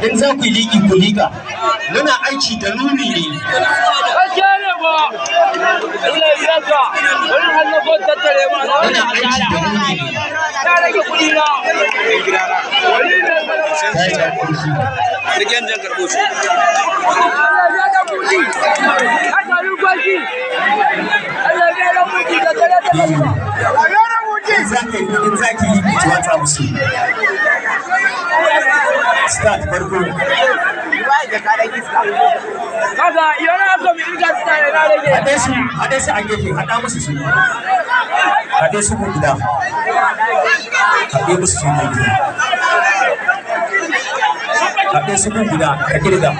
in za ku yi liƙi ku liƙa muna aiki da nuni ne muna aiki da in za ki liƙi ki watsa musu start farko kaga yana so mi riga start na rage hade su a gefe hada musu su hade su ku gida hade musu su gida hade su ku gida ka kirga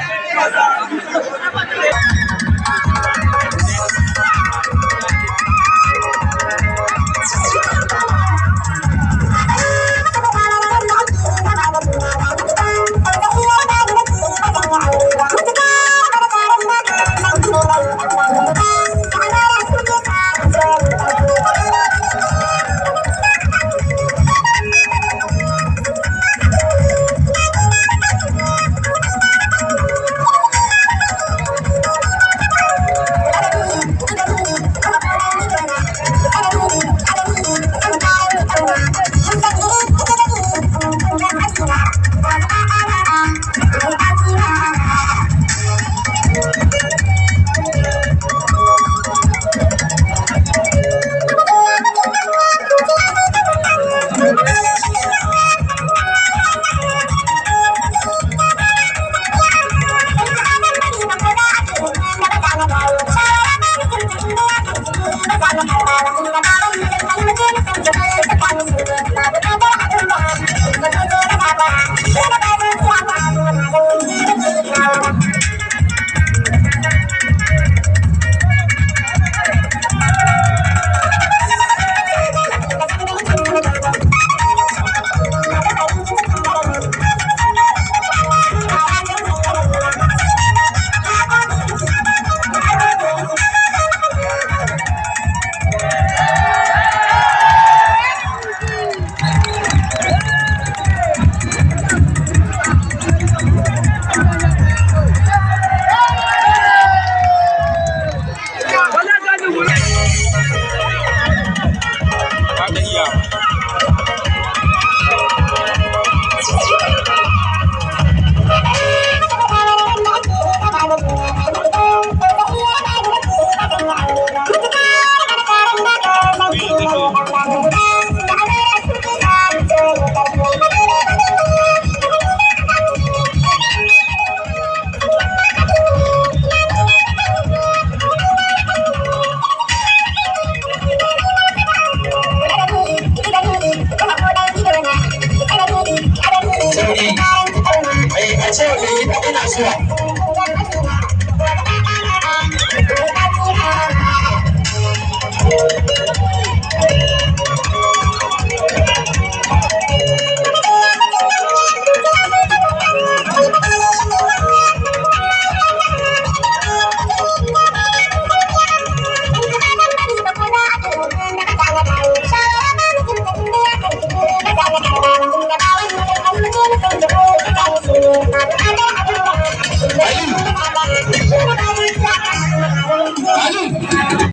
Ali